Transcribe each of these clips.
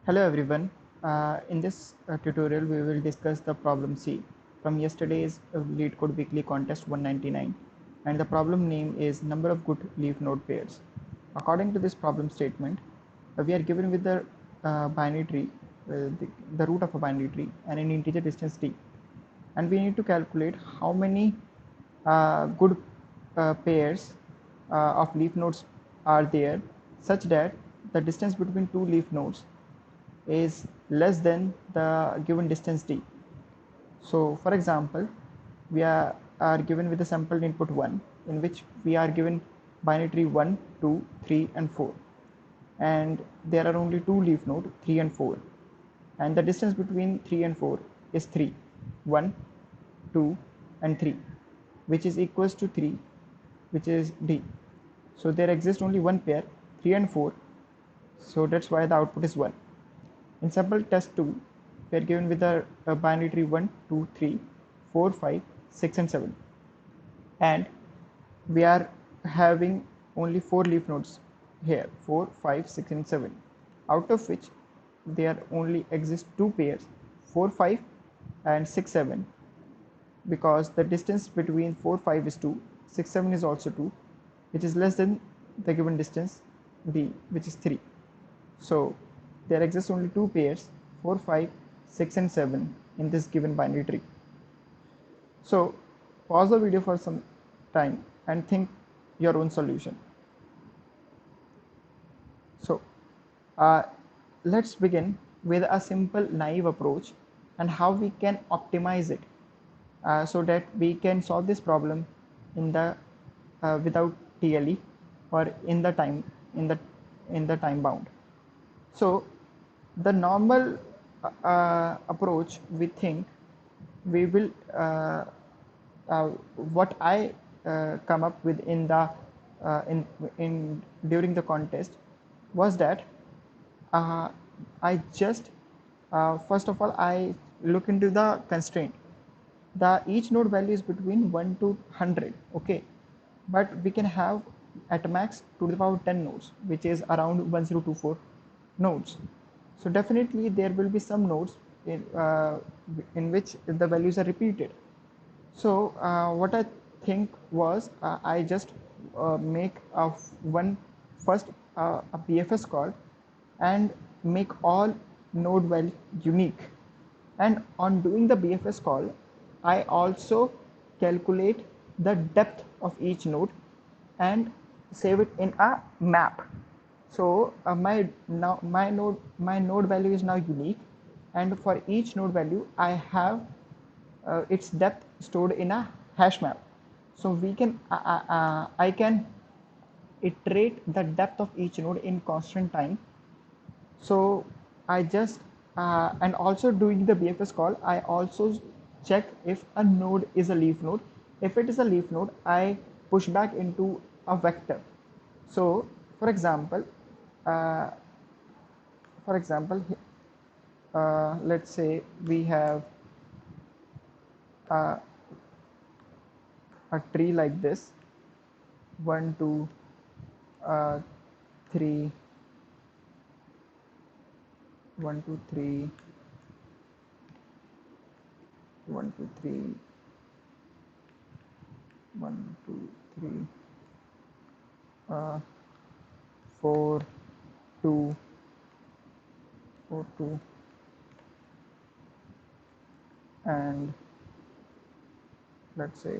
Hello everyone. In this tutorial, we will discuss the problem C from yesterday's LeetCode Weekly Contest 199, and the problem name is number of good leaf node pairs. According to this problem statement, we are given with the binary tree, the root of a binary tree, and an integer distance t, and we need to calculate how many good pairs of leaf nodes are there, such that the distance between two leaf nodes is less than the given distance d. So for example, we are given with the sample input 1, in which we are given binary tree 1, 2, 3 and 4, and there are only two leaf nodes 3 and 4, and the distance between 3 and 4 is 3, 1, 2 and 3, which is equals to 3, which is d. So there exists only one pair 3 and 4, so that's why the output is 1. In sample test 2, we are given with a binary tree 1, 2, 3, 4, 5, 6 and 7, and we are having only 4 leaf nodes here, 4, 5, 6 and 7, out of which there only exist two pairs 4, 5 and 6, 7, because the distance between 4, 5 is 2, 6, 7 is also 2, which is less than the given distance d, which is 3. So there exists only two pairs 4, 5, 6 and 7 in this given binary tree. So pause the video for some time and think your own solution. So let's begin with a simple naive approach and how we can optimize it so that we can solve this problem in the without TLE or in the time bound. So the normal approach, we think we will what I come up with in the in during the contest was that I just first of all I look into the constraint. The each node value is between 1 to 100, okay, but we can have at max to the power 10 nodes, which is around 1024 nodes. So definitely there will be some nodes in which the values are repeated. So what I think was I just make a BFS call and make all node value unique, and on doing the BFS call I also calculate the depth of each node and save it in a map. So my node value is now unique, and for each node value I have its depth stored in a hash map. So we can I can iterate the depth of each node in constant time. So I just and also doing the BFS call, I also check if a node is a leaf node. If it is a leaf node, I push back into a vector. So for example, uh, let's say we have uh, a tree like this, 1, 2, 3, 1, 2, 3, 1, 2, 3, 1, 2, 3, 4, 2, 4, 2, and let's say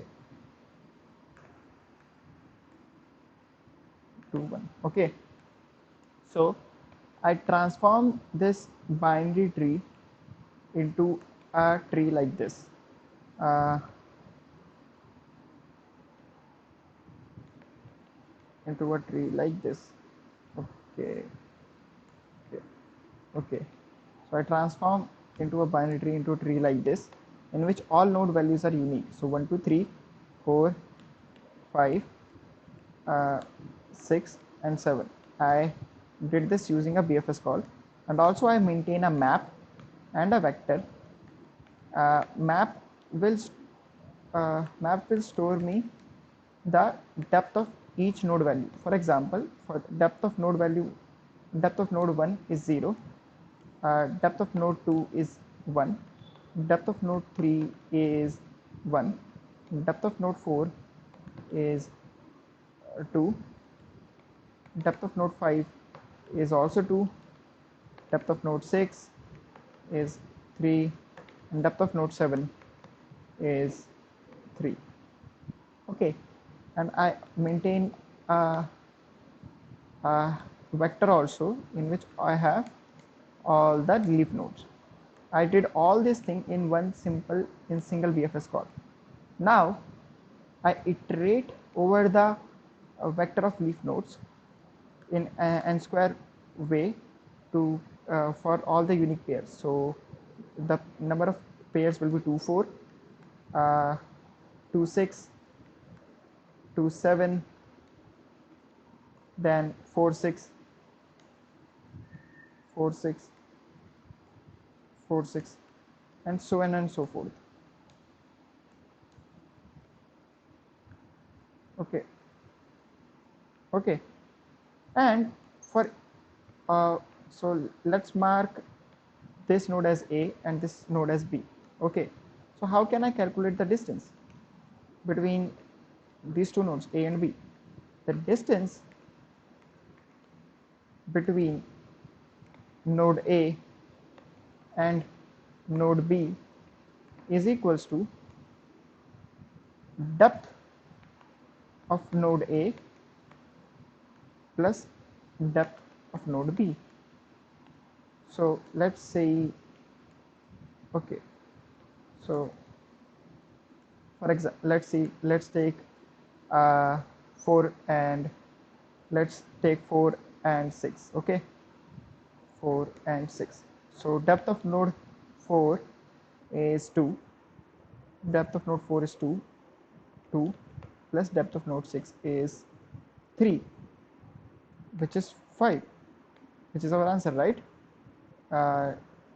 2, 1. Okay, so I transform this binary tree into a tree like this. Into a tree like this. Okay, okay, okay. So I transform into a binary tree into a tree like this, in which all node values are unique. So 1, 2, 3, 4, 5, 6 and 7. I did this using a BFS call, and also I maintain a map and a vector. Map will store me the depth of each node value. For example, for depth of node 1 is 0, Depth of node 2 is 1, depth of node 3 is 1, depth of node 4 is 2, depth of node 5 is also 2, depth of node 6 is 3, and depth of node 7 is 3. Okay, and I maintain a vector also in which I have all the leaf nodes. I did all this thing in single BFS call. Now I iterate over the vector of leaf nodes in n square way to for all the unique pairs. So the number of pairs will be 2 4, 2 6, 2 7, then 4 6, 4 6, 4 6, and so on and so forth. Okay, okay, and for so let's mark this node as A and this node as B. Okay, so how can I calculate the distance between these two nodes A and B? The distance between node A and node B is equals to depth of node A plus depth of node B. So let's say, okay, so for example, let's take 4 and let's take 4 and 6. Okay, 4 and 6. So depth of node 4 is 2, depth of node 4 is 2, 2 plus depth of node 6 is 3, which is 5, which is our answer, right?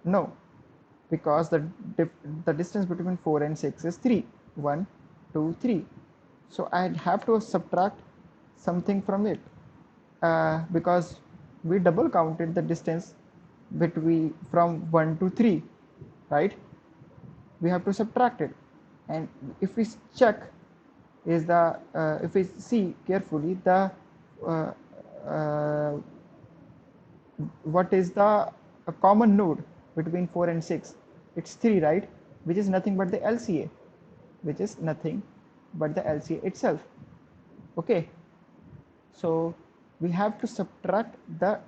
No, because the distance between 4 and 6 is 3, 1 2 3. So I'd have to subtract something from it, because we double counted the distance between from 1 to 3, right? We have to subtract it, and if we check is the if we see carefully the uh, uh, what is the a common node between 4 and 6, it's 3, right? Which is nothing but the LCA, which is nothing but the LCA itself. Okay, so we have to subtract the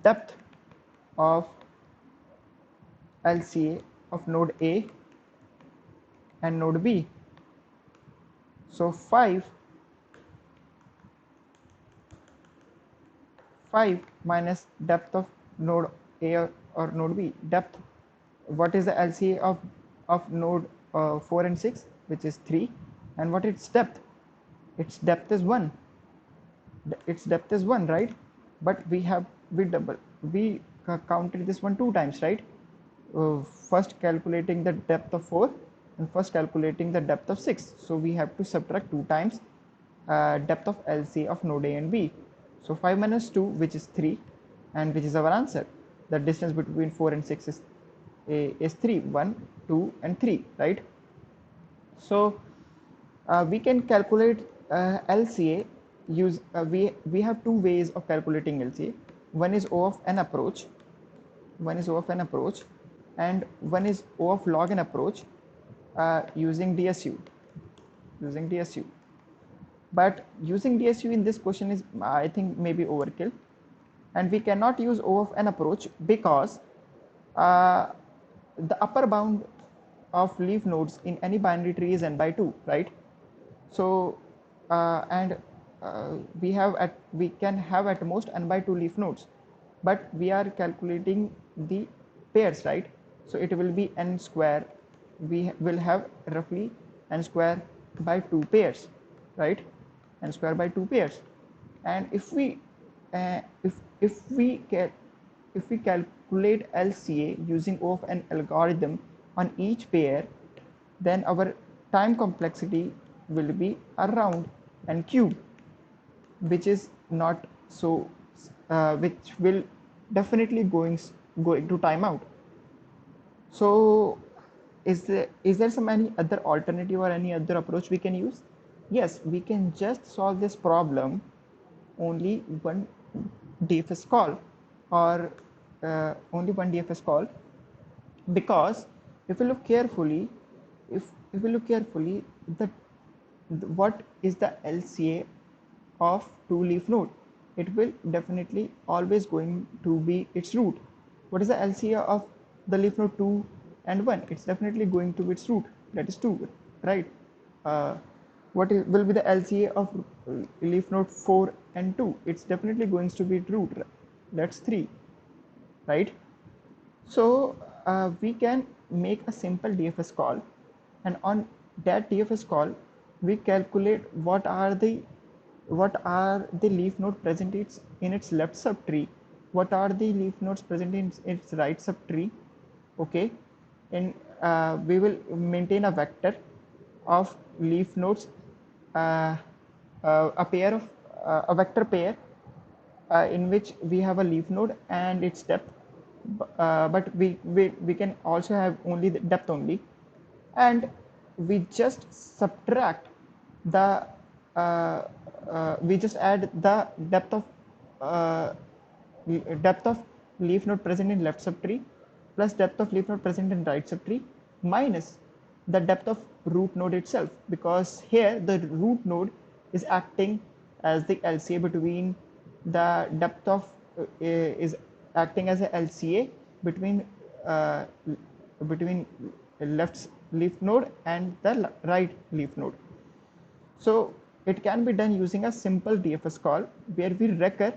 depth of LCA of node A and node B. So 5 minus depth of node A or node B. Depth, what is the LCA of node 4 and 6, which is 3, and what its depth? Its depth is 1. Its depth is 1, right? But we counted this one 2 times, right? First calculating the depth of 4 and first calculating the depth of 6. So we have to subtract 2 times depth of LCA of node A and B. So 5 minus 2, which is 3, and which is our answer. The distance between 4 and 6 is 3, 1 2 and 3, right? So we can calculate LCA use we have two ways of calculating LCA. One is O of n approach, and one is O of log n approach, using DSU. But using DSU in this question is, I think, maybe overkill, and we cannot use O of n approach because uh, the upper bound of leaf nodes in any binary tree is n by 2, right? So and we can have at most n by 2 leaf nodes, but we are calculating the pairs, right? So it will be n square. We will have roughly n square by 2 pairs, right? N square by 2 pairs. And if we calculate LCA using O of n algorithm on each pair, then our time complexity will be around n cube, which is not so which will definitely going going to timeout. So is there some any other alternative or any other approach we can use? Yes, we can just solve this problem only one DFS call, or only one DFS call, because if you look carefully, if you look carefully, the what is the LCA of two leaf node? It will definitely always going to be its root. What is the LCA of the leaf node 2 and 1? It's definitely going to be its root, that is 2, right? uh, will be the LCA of leaf node 4 and 2? It's definitely going to be root, that's 3, right? So we can make a simple DFS call, and on that DFS call we calculate what are the leaf node present in its left subtree, what are the leaf nodes present in its right subtree. Okay, and we will maintain a vector of leaf nodes, uh, a vector pair in which we have a leaf node and its depth, but we can also have only the depth only, and we just subtract the we just add the uh, depth of leaf node present in left subtree plus depth of leaf node present in right subtree minus the depth of root node itself, because here the root node is acting as the LCA between the depth of is acting as a LCA between uh, between left leaf node and the right leaf node. So it can be done using a simple DFS call where we recur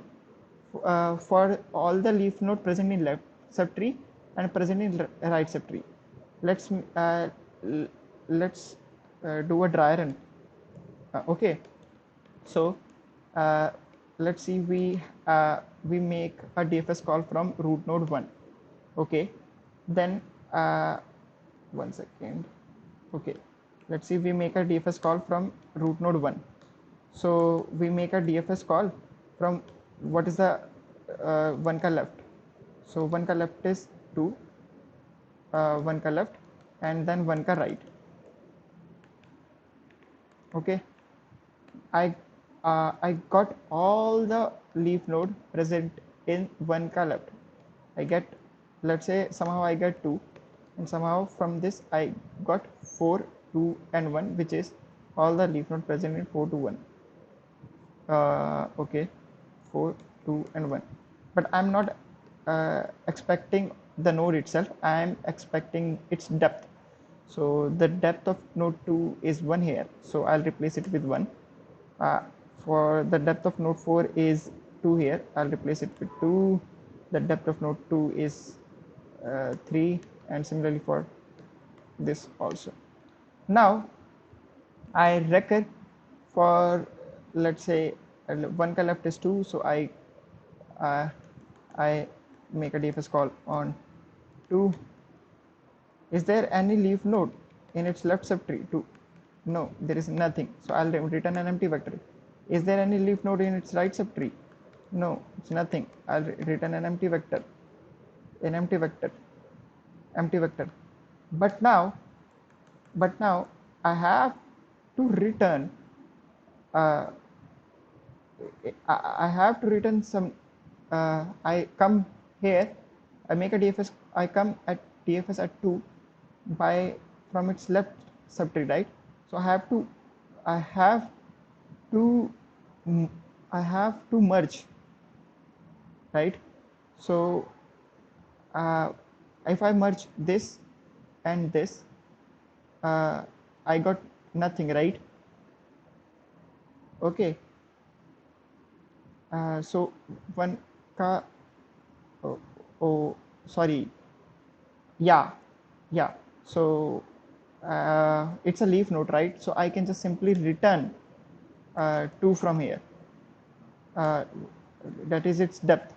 for all the leaf node present in left subtree and present in right subtree. Let's let's do a dry run. Okay, so uh, let's see, we make a DFS call from root node 1. Okay, then one second. Okay, let's see, we make a DFS call from root node 1. So we make a DFS call from what is the 1 ka left. So 1 ka left is 2, 1 ka left, and then 1 ka right. Okay, I got all the leaf node present in 1 ka left. I get, let's say somehow I get 2, and somehow from this I got 4, 2 and 1, which is all the leaf node present in 4 to 1. Okay, 4, 2 and 1, but I'm not expecting the node itself, I am expecting its depth. So the depth of node 2 is 1 here, so I'll replace it with 1. For the depth of node 4 is 2 here, I'll replace it with 2. The depth of node 2 is 3, and similarly for this also. Now I reckon for, let's say 1 ka left is 2, so uh, I make a DFS call on 2. Is there any leaf node in its left subtree? 2. No, there is nothing, so I'll return an empty vector. Is there any leaf node in its right subtree? No, it's nothing. I'll return an empty vector, an empty vector, empty vector. But now I have to return uh, I have to return some. I come here, I make a DFS, I come at DFS at 2 by from its left subtree, right? So I have to, I have to merge, right? So if I merge this and this, I got nothing, right? Okay, so 1 ka, oh, oh sorry, yeah, yeah. So it's a leaf node, right? So I can just simply return 2 from here, uh, that is its depth.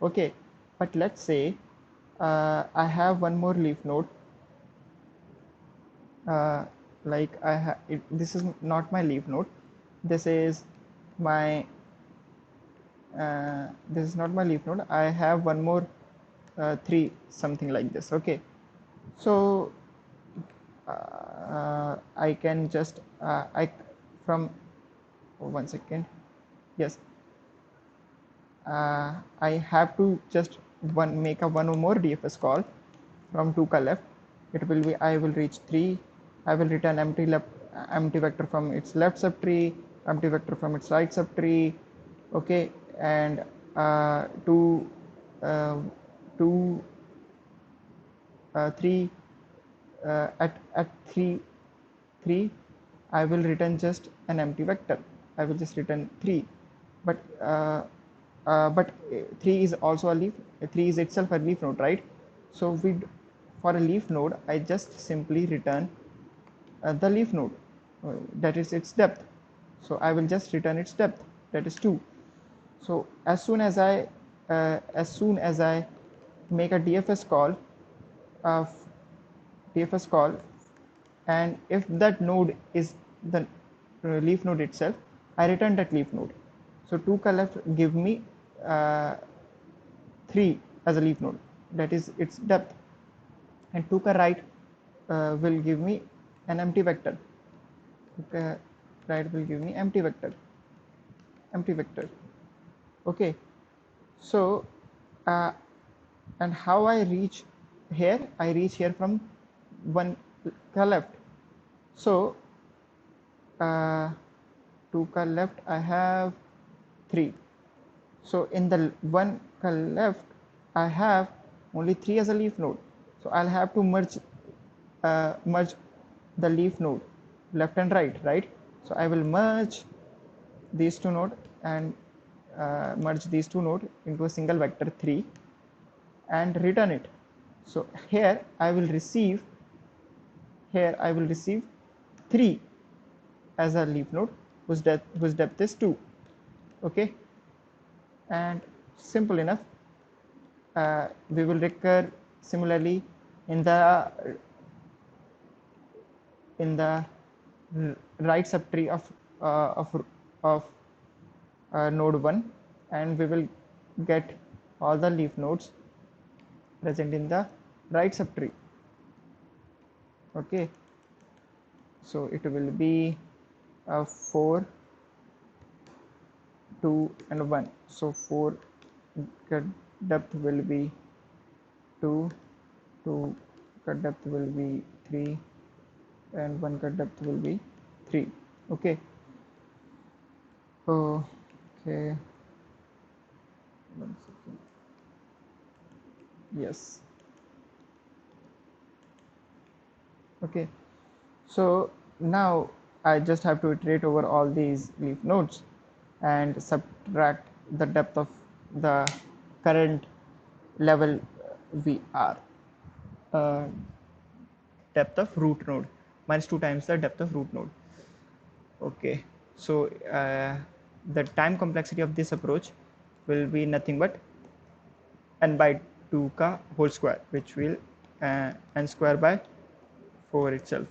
Okay, but let's say I have one more leaf node, like I have this is not my leaf node, this is my this is not my leaf node. I have one more 3, something like this. Okay, so I can just I from oh, 1 second. Yes, I have to just make a one or more DFS call from 2 left. It will be I will reach 3. I will return empty vector from its left subtree, empty vector from its right subtree. Okay, and two uh, 2 3 at 3 3 I will return just an empty vector. I will just return 3, but 3 is also a leaf. 3 is itself a leaf node, right? So for a leaf node I just simply return the leaf node, that is its depth. So I will just return its depth, that is 2. So as soon as I make a uh, DFS call, and if that node is the leaf node itself, I return that leaf node. So 2 left give me uh, 3 as a leaf node, that is its depth, and 2 right will give me an empty vector. 2 right will give me empty vector. Okay, so uh, and how I reach here? I reach here from 1 left. So 2 left I have 3. So in the 1 left I have only 3 as a leaf node. So I'll have to merge the leaf node left and right. So I will merge these two nodes and merge these two nodes into a single vector 3 and return it. So here I will receive 3 as a leaf node whose depth is 2. Okay, and simple enough. We will recur similarly in the right subtree of node 1, and we will get all the leaf nodes present in the right subtree. Okay, so it will be 4, 2 and 1. So 4 depth will be 2, 2 depth will be 3, and 1 depth will be 3. Okay, okay, 1 second. Yes. Okay, so now I just have to iterate over all these leaf nodes and subtract the depth of the current level we are. Uh, Depth of root node minus 2 times the depth of root node. Okay, so the time complexity of this approach will be nothing but n by 2 ka whole square, which will n square by 4 itself.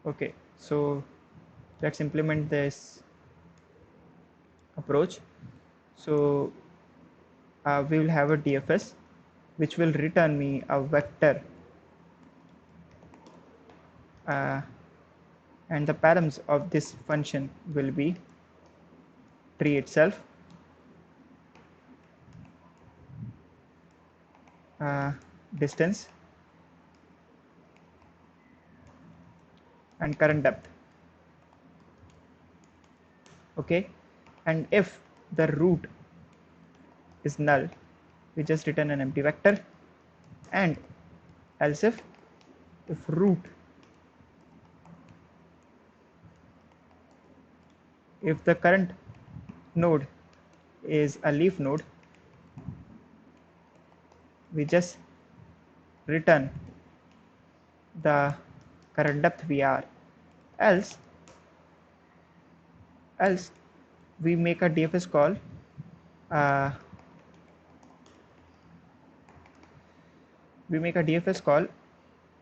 Okay, so let's implement this approach. So we will have a DFS which will return me a vector, and the params of this function will be tree itself, distance, and current depth. Okay, and if the root is null, we just return an empty vector, and else if root, if the current node is a leaf node, we just return the current depth we are, else we make a DFS call uh,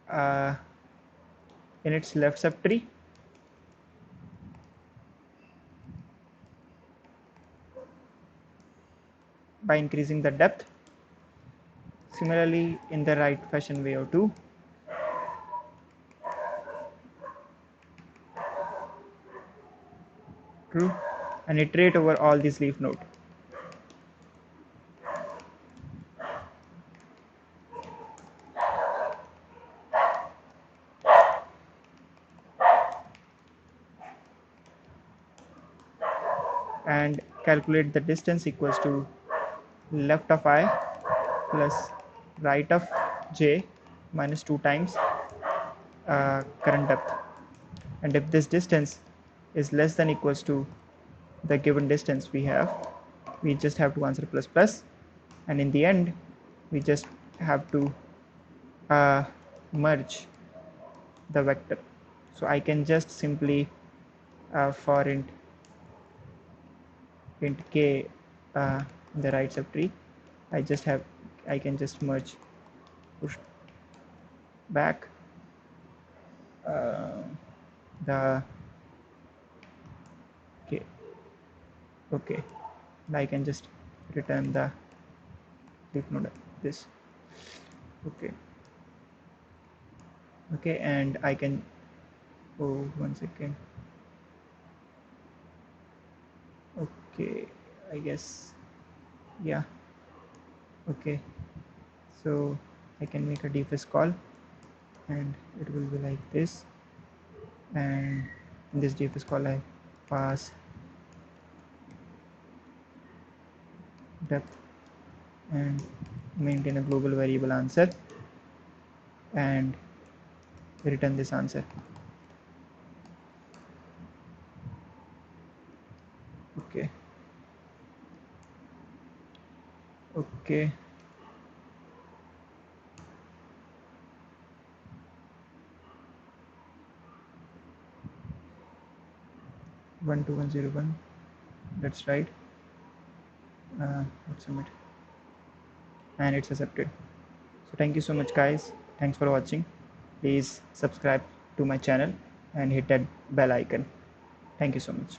uh, in its left subtree by increasing the depth, Similarly, in the right fashion way or two, true, and iterate over all these leaf node. And calculate the distance equals to left of I plus right of j minus 2 times current depth. And if this distance is less than equals to the given distance we have, we just have to answer plus plus, and in the end we just have to merge the vector. So I can just simply for int k in the right subtree, I can just merge, push back the k. Okay, and I can just return the leaf node this. Okay, okay, and I can, oh, 1 second. Okay, I guess, yeah. Okay, so I can make a defs call and it will be like this, and in this defs call I pass depth and maintain a global variable answer and return this answer. Okay, okay, 12101, that's right. Let's submit, and it's accepted. So thank you so much guys, thanks for watching. Please subscribe to my channel and hit that bell icon. Thank you so much.